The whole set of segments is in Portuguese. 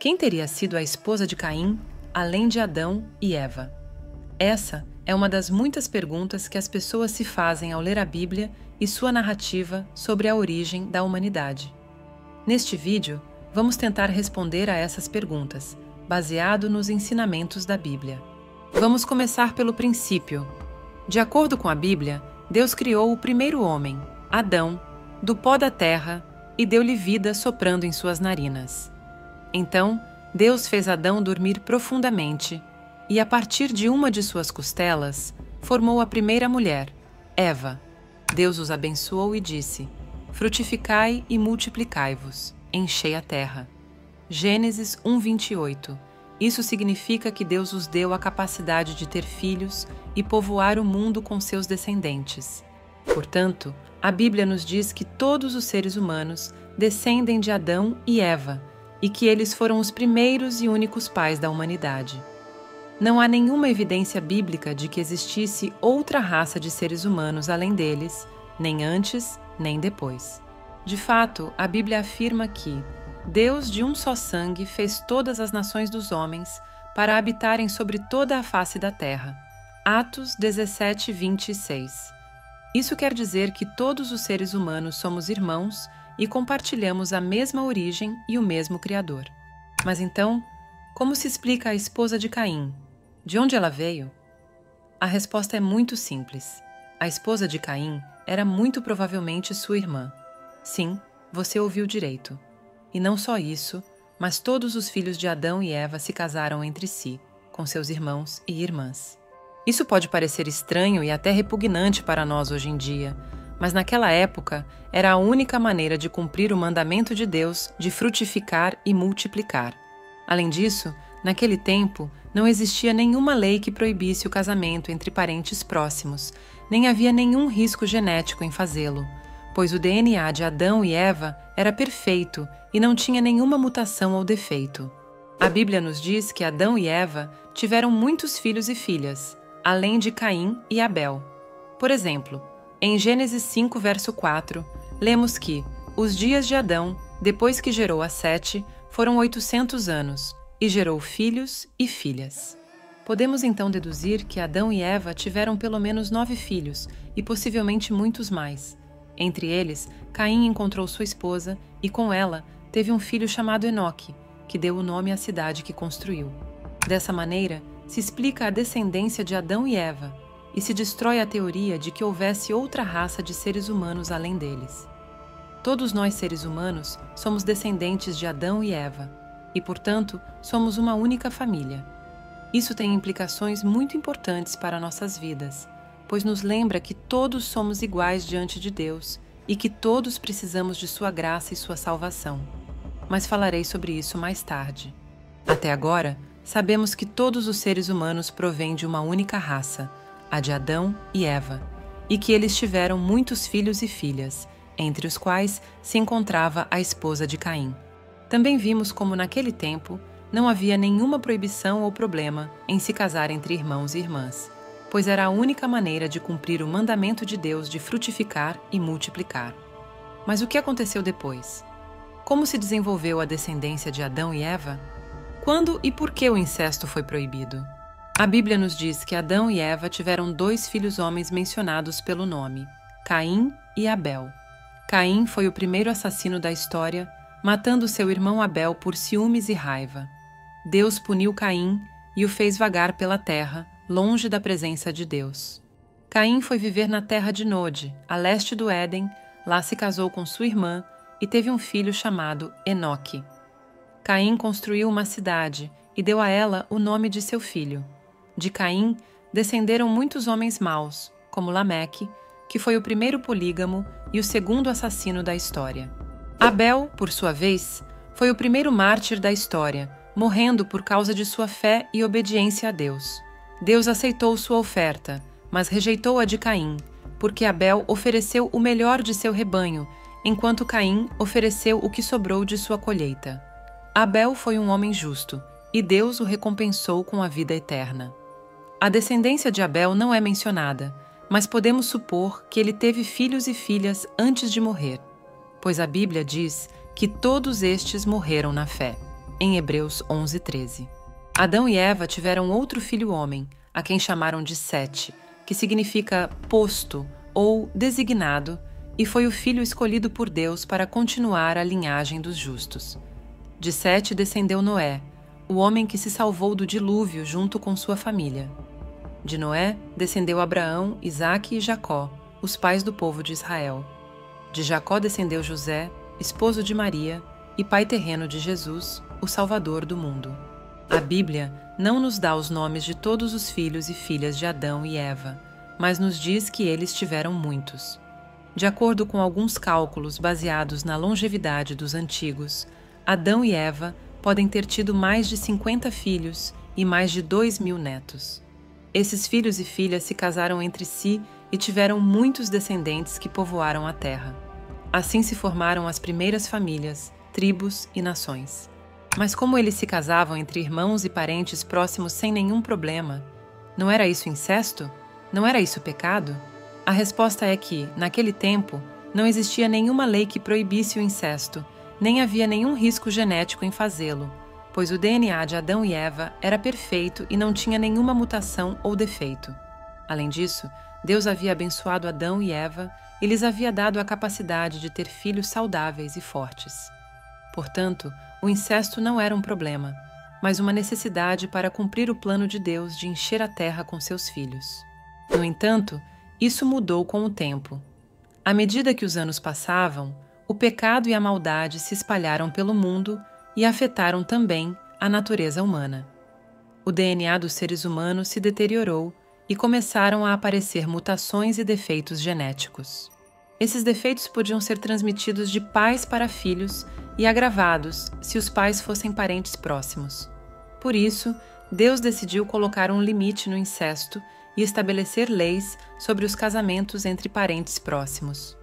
Quem teria sido a esposa de Caim, além de Adão e Eva? Essa é uma das muitas perguntas que as pessoas se fazem ao ler a Bíblia e sua narrativa sobre a origem da humanidade. Neste vídeo, vamos tentar responder a essas perguntas, baseado nos ensinamentos da Bíblia. Vamos começar pelo princípio. De acordo com a Bíblia, Deus criou o primeiro homem, Adão, do pó da terra e deu-lhe vida soprando em suas narinas. Então, Deus fez Adão dormir profundamente e, a partir de uma de suas costelas, formou a primeira mulher, Eva. Deus os abençoou e disse: frutificai e multiplicai-vos, enchei a terra. Gênesis 1:28. Isso significa que Deus os deu a capacidade de ter filhos e povoar o mundo com seus descendentes. Portanto, a Bíblia nos diz que todos os seres humanos descendem de Adão e Eva e que eles foram os primeiros e únicos pais da humanidade. Não há nenhuma evidência bíblica de que existisse outra raça de seres humanos além deles, nem antes, nem depois. De fato, a Bíblia afirma que Deus de um só sangue fez todas as nações dos homens para habitarem sobre toda a face da terra. Atos 17:26. Isso quer dizer que todos os seres humanos somos irmãos e compartilhamos a mesma origem e o mesmo Criador. Mas então, como se explica a esposa de Caim? De onde ela veio? A resposta é muito simples. A esposa de Caim era muito provavelmente sua irmã. Sim, você ouviu direito. E não só isso, mas todos os filhos de Adão e Eva se casaram entre si, com seus irmãos e irmãs. Isso pode parecer estranho e até repugnante para nós hoje em dia, mas naquela época era a única maneira de cumprir o mandamento de Deus de frutificar e multiplicar. Além disso, naquele tempo não existia nenhuma lei que proibisse o casamento entre parentes próximos, nem havia nenhum risco genético em fazê-lo, pois o DNA de Adão e Eva era perfeito e não tinha nenhuma mutação ou defeito. A Bíblia nos diz que Adão e Eva tiveram muitos filhos e filhas, além de Caim e Abel. Por exemplo, em Gênesis 5, verso 4, lemos que os dias de Adão, depois que gerou a Sete, foram 800 anos, e gerou filhos e filhas. Podemos então deduzir que Adão e Eva tiveram pelo menos 9 filhos, e possivelmente muitos mais. Entre eles, Caim encontrou sua esposa e, com ela, teve um filho chamado Enoque, que deu o nome à cidade que construiu. Dessa maneira, se explica a descendência de Adão e Eva, e se destrói a teoria de que houvesse outra raça de seres humanos além deles. Todos nós, seres humanos, somos descendentes de Adão e Eva, e, portanto, somos uma única família. Isso tem implicações muito importantes para nossas vidas, pois nos lembra que todos somos iguais diante de Deus e que todos precisamos de sua graça e sua salvação. Mas falarei sobre isso mais tarde. Até agora, sabemos que todos os seres humanos provêm de uma única raça, a de Adão e Eva, e que eles tiveram muitos filhos e filhas, entre os quais se encontrava a esposa de Caim. Também vimos como naquele tempo não havia nenhuma proibição ou problema em se casar entre irmãos e irmãs, pois era a única maneira de cumprir o mandamento de Deus de frutificar e multiplicar. Mas o que aconteceu depois? Como se desenvolveu a descendência de Adão e Eva? Quando e por que o incesto foi proibido? A Bíblia nos diz que Adão e Eva tiveram 2 filhos homens mencionados pelo nome, Caim e Abel. Caim foi o primeiro assassino da história, matando seu irmão Abel por ciúmes e raiva. Deus puniu Caim e o fez vagar pela terra, longe da presença de Deus. Caim foi viver na terra de Nod, a leste do Éden, lá se casou com sua irmã e teve um filho chamado Enoque. Caim construiu uma cidade e deu a ela o nome de seu filho. De Caim descenderam muitos homens maus, como Lameque, que foi o primeiro polígamo e o segundo assassino da história. Abel, por sua vez, foi o primeiro mártir da história, morrendo por causa de sua fé e obediência a Deus. Deus aceitou sua oferta, mas rejeitou a de Caim, porque Abel ofereceu o melhor de seu rebanho, enquanto Caim ofereceu o que sobrou de sua colheita. Abel foi um homem justo, e Deus o recompensou com a vida eterna. A descendência de Abel não é mencionada, mas podemos supor que ele teve filhos e filhas antes de morrer, pois a Bíblia diz que todos estes morreram na fé. em Hebreus 11:13. Adão e Eva tiveram outro filho homem, a quem chamaram de Sete, que significa posto ou designado, e foi o filho escolhido por Deus para continuar a linhagem dos justos. De Sete descendeu Noé, o homem que se salvou do dilúvio junto com sua família. De Noé descendeu Abraão, Isaque e Jacó, os pais do povo de Israel. De Jacó descendeu José, esposo de Maria, e pai terreno de Jesus, o Salvador do mundo. A Bíblia não nos dá os nomes de todos os filhos e filhas de Adão e Eva, mas nos diz que eles tiveram muitos. De acordo com alguns cálculos baseados na longevidade dos antigos, Adão e Eva podem ter tido mais de 50 filhos e mais de 2.000 netos. Esses filhos e filhas se casaram entre si e tiveram muitos descendentes que povoaram a terra. Assim se formaram as primeiras famílias, tribos e nações. Mas como eles se casavam entre irmãos e parentes próximos sem nenhum problema, não era isso incesto? Não era isso pecado? A resposta é que, naquele tempo, não existia nenhuma lei que proibisse o incesto, nem havia nenhum risco genético em fazê-lo, pois o DNA de Adão e Eva era perfeito e não tinha nenhuma mutação ou defeito. Além disso, Deus havia abençoado Adão e Eva e lhes havia dado a capacidade de ter filhos saudáveis e fortes. Portanto, o incesto não era um problema, mas uma necessidade para cumprir o plano de Deus de encher a terra com seus filhos. No entanto, isso mudou com o tempo. À medida que os anos passavam, o pecado e a maldade se espalharam pelo mundo e afetaram também a natureza humana. O DNA dos seres humanos se deteriorou e começaram a aparecer mutações e defeitos genéticos. Esses defeitos podiam ser transmitidos de pais para filhos e agravados se os pais fossem parentes próximos. Por isso, Deus decidiu colocar um limite no incesto e estabelecer leis sobre os casamentos entre parentes próximos.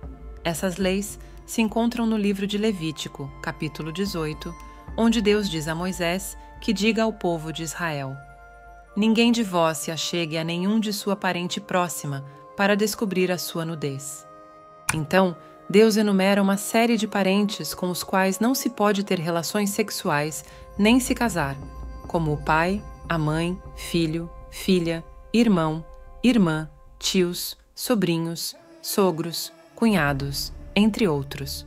Essas leis se encontram no livro de Levítico, capítulo 18, onde Deus diz a Moisés que diga ao povo de Israel: "Ninguém de vós se achegue a nenhum de sua parente próxima para descobrir a sua nudez." Então, Deus enumera uma série de parentes com os quais não se pode ter relações sexuais nem se casar, como o pai, a mãe, filho, filha, irmão, irmã, tios, sobrinhos, sogros, cunhados, entre outros.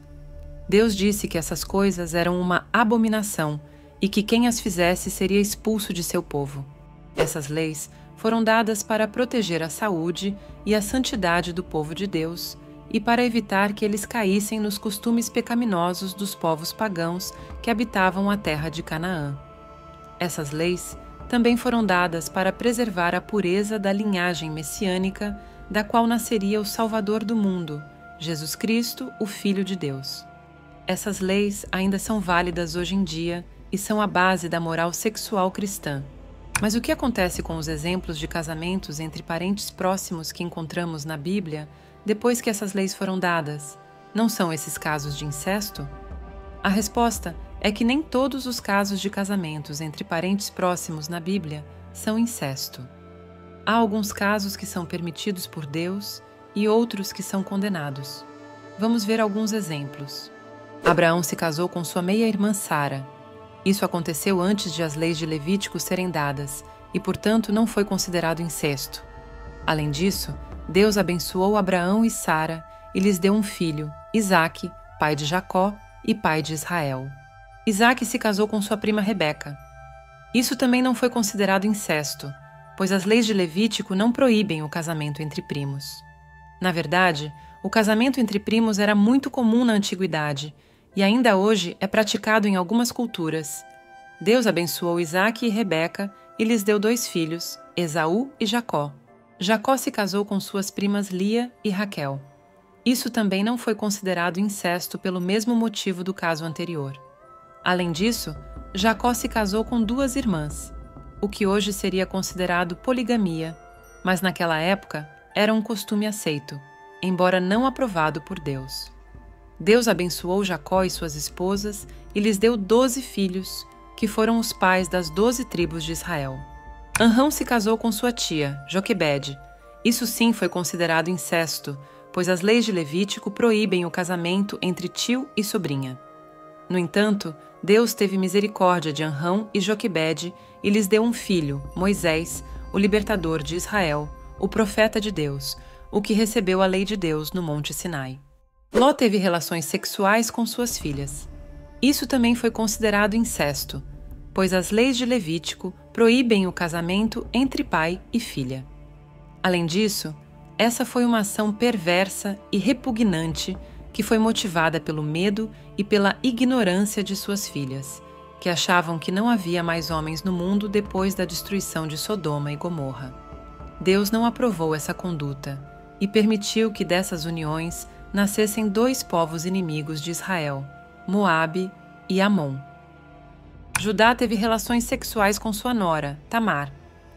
Deus disse que essas coisas eram uma abominação e que quem as fizesse seria expulso de seu povo. Essas leis foram dadas para proteger a saúde e a santidade do povo de Deus e para evitar que eles caíssem nos costumes pecaminosos dos povos pagãos que habitavam a terra de Canaã. Essas leis também foram dadas para preservar a pureza da linhagem messiânica da qual nasceria o Salvador do mundo, Jesus Cristo, o Filho de Deus. Essas leis ainda são válidas hoje em dia e são a base da moral sexual cristã. Mas o que acontece com os exemplos de casamentos entre parentes próximos que encontramos na Bíblia depois que essas leis foram dadas? Não são esses casos de incesto? A resposta é que nem todos os casos de casamentos entre parentes próximos na Bíblia são incesto. Há alguns casos que são permitidos por Deus e outros que são condenados. Vamos ver alguns exemplos. Abraão se casou com sua meia-irmã Sara. Isso aconteceu antes de as leis de Levítico serem dadas e, portanto, não foi considerado incesto. Além disso, Deus abençoou Abraão e Sara e lhes deu um filho, Isaque, pai de Jacó e pai de Israel. Isaque se casou com sua prima Rebeca. Isso também não foi considerado incesto, pois as leis de Levítico não proíbem o casamento entre primos. Na verdade, o casamento entre primos era muito comum na antiguidade e ainda hoje é praticado em algumas culturas. Deus abençoou Isaque e Rebeca e lhes deu 2 filhos, Esaú e Jacó. Jacó se casou com suas primas Lia e Raquel. Isso também não foi considerado incesto pelo mesmo motivo do caso anterior. Além disso, Jacó se casou com 2 irmãs, o que hoje seria considerado poligamia, mas naquela época era um costume aceito, embora não aprovado por Deus. Deus abençoou Jacó e suas esposas e lhes deu 12 filhos, que foram os pais das 12 tribos de Israel. Anrão se casou com sua tia, Joquebede. Isso sim foi considerado incesto, pois as leis de Levítico proíbem o casamento entre tio e sobrinha. No entanto, Deus teve misericórdia de Anrão e Joquebede e lhes deu um filho, Moisés, o libertador de Israel, o profeta de Deus, o que recebeu a lei de Deus no Monte Sinai. Ló teve relações sexuais com suas filhas. Isso também foi considerado incesto, pois as leis de Levítico proíbem o casamento entre pai e filha. Além disso, essa foi uma ação perversa e repugnante que foi motivada pelo medo e pela ignorância de suas filhas, que achavam que não havia mais homens no mundo depois da destruição de Sodoma e Gomorra. Deus não aprovou essa conduta e permitiu que dessas uniões nascessem dois povos inimigos de Israel, Moabe e Amon. Judá teve relações sexuais com sua nora, Tamar.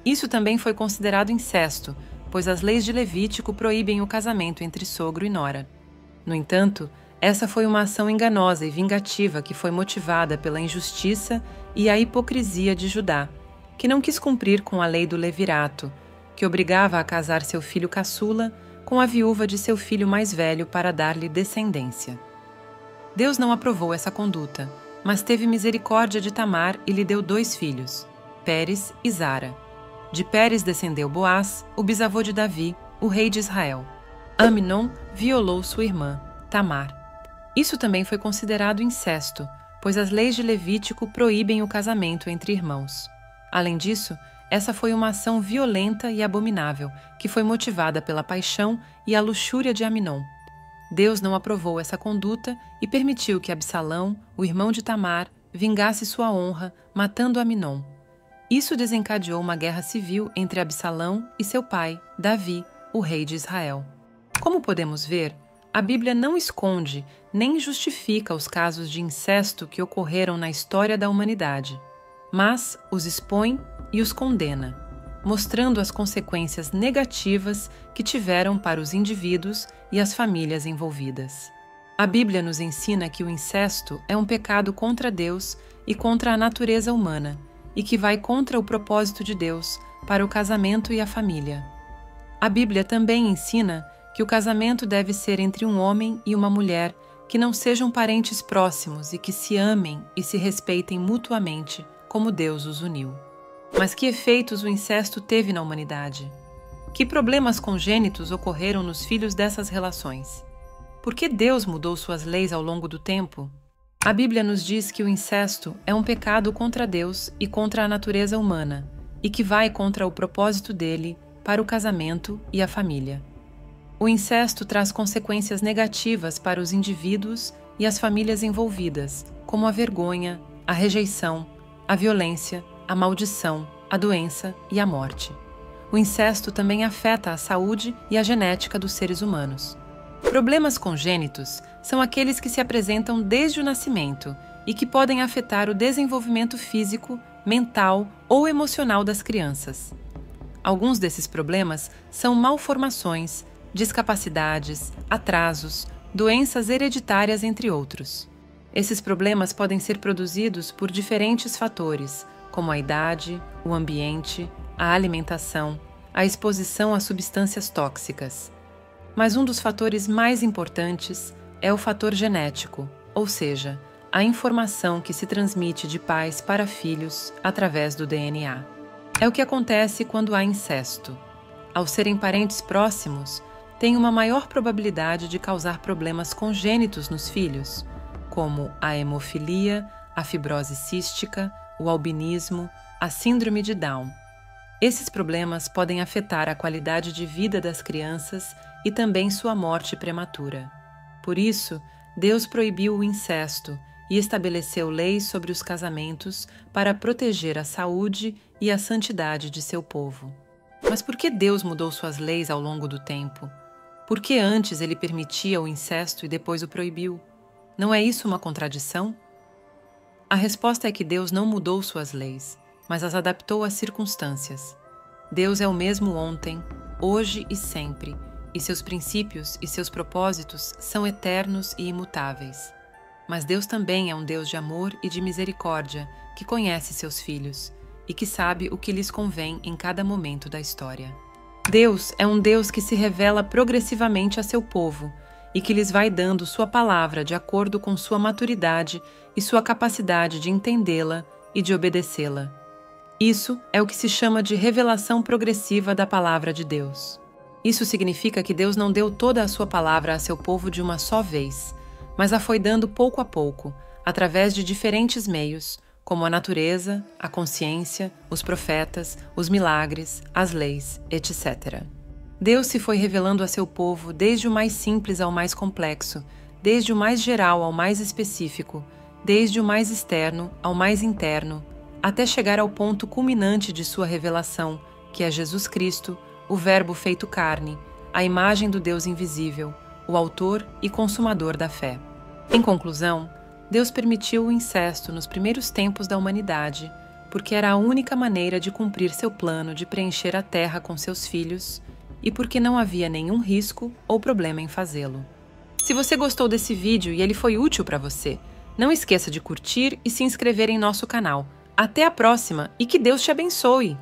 Isso também foi considerado incesto, pois as leis de Levítico proíbem o casamento entre sogro e nora. No entanto, essa foi uma ação enganosa e vingativa que foi motivada pela injustiça e a hipocrisia de Judá, que não quis cumprir com a lei do levirato, que obrigava a casar seu filho caçula com a viúva de seu filho mais velho para dar-lhe descendência. Deus não aprovou essa conduta, mas teve misericórdia de Tamar e lhe deu 2 filhos, Pérez e Zara. De Pérez descendeu Boaz, o bisavô de Davi, o rei de Israel. Aminon violou sua irmã, Tamar. Isso também foi considerado incesto, pois as leis de Levítico proíbem o casamento entre irmãos. Além disso, essa foi uma ação violenta e abominável, que foi motivada pela paixão e a luxúria de Aminon. Deus não aprovou essa conduta e permitiu que Absalão, o irmão de Tamar, vingasse sua honra, matando Aminon. Isso desencadeou uma guerra civil entre Absalão e seu pai, Davi, o rei de Israel. Como podemos ver, a Bíblia não esconde nem justifica os casos de incesto que ocorreram na história da humanidade, mas os expõe e os condena, mostrando as consequências negativas que tiveram para os indivíduos e as famílias envolvidas. A Bíblia nos ensina que o incesto é um pecado contra Deus e contra a natureza humana, e que vai contra o propósito de Deus para o casamento e a família. A Bíblia também ensina que o casamento deve ser entre um homem e uma mulher que não sejam parentes próximos e que se amem e se respeitem mutuamente, como Deus os uniu. Mas que efeitos o incesto teve na humanidade? Que problemas congênitos ocorreram nos filhos dessas relações? Por que Deus mudou suas leis ao longo do tempo? A Bíblia nos diz que o incesto é um pecado contra Deus e contra a natureza humana, e que vai contra o propósito dele para o casamento e a família. O incesto traz consequências negativas para os indivíduos e as famílias envolvidas, como a vergonha, a rejeição, a violência, a maldição, a doença e a morte. O incesto também afeta a saúde e a genética dos seres humanos. Problemas congênitos são aqueles que se apresentam desde o nascimento e que podem afetar o desenvolvimento físico, mental ou emocional das crianças. Alguns desses problemas são malformações, discapacidades, atrasos, doenças hereditárias, entre outros. Esses problemas podem ser produzidos por diferentes fatores, como a idade, o ambiente, a alimentação, a exposição a substâncias tóxicas. Mas um dos fatores mais importantes é o fator genético, ou seja, a informação que se transmite de pais para filhos através do DNA. É o que acontece quando há incesto. Ao serem parentes próximos, tem uma maior probabilidade de causar problemas congênitos nos filhos, como a hemofilia, a fibrose cística, o albinismo, a síndrome de Down. Esses problemas podem afetar a qualidade de vida das crianças e também sua morte prematura. Por isso, Deus proibiu o incesto e estabeleceu leis sobre os casamentos para proteger a saúde e a santidade de seu povo. Mas por que Deus mudou suas leis ao longo do tempo? Por que antes ele permitia o incesto e depois o proibiu? Não é isso uma contradição? A resposta é que Deus não mudou suas leis, mas as adaptou às circunstâncias. Deus é o mesmo ontem, hoje e sempre, e seus princípios e seus propósitos são eternos e imutáveis. Mas Deus também é um Deus de amor e de misericórdia, que conhece seus filhos e que sabe o que lhes convém em cada momento da história. Deus é um Deus que se revela progressivamente a seu povo e que lhes vai dando sua palavra de acordo com sua maturidade e sua capacidade de entendê-la e de obedecê-la. Isso é o que se chama de revelação progressiva da palavra de Deus. Isso significa que Deus não deu toda a sua palavra a seu povo de uma só vez, mas a foi dando pouco a pouco, através de diferentes meios, como a natureza, a consciência, os profetas, os milagres, as leis, etc. Deus se foi revelando a seu povo desde o mais simples ao mais complexo, desde o mais geral ao mais específico, desde o mais externo ao mais interno, até chegar ao ponto culminante de sua revelação, que é Jesus Cristo, o Verbo feito carne, a imagem do Deus invisível, o autor e consumador da fé. Em conclusão, Deus permitiu o incesto nos primeiros tempos da humanidade, porque era a única maneira de cumprir seu plano de preencher a terra com seus filhos e porque não havia nenhum risco ou problema em fazê-lo. Se você gostou desse vídeo e ele foi útil para você, não esqueça de curtir e se inscrever em nosso canal. Até a próxima e que Deus te abençoe!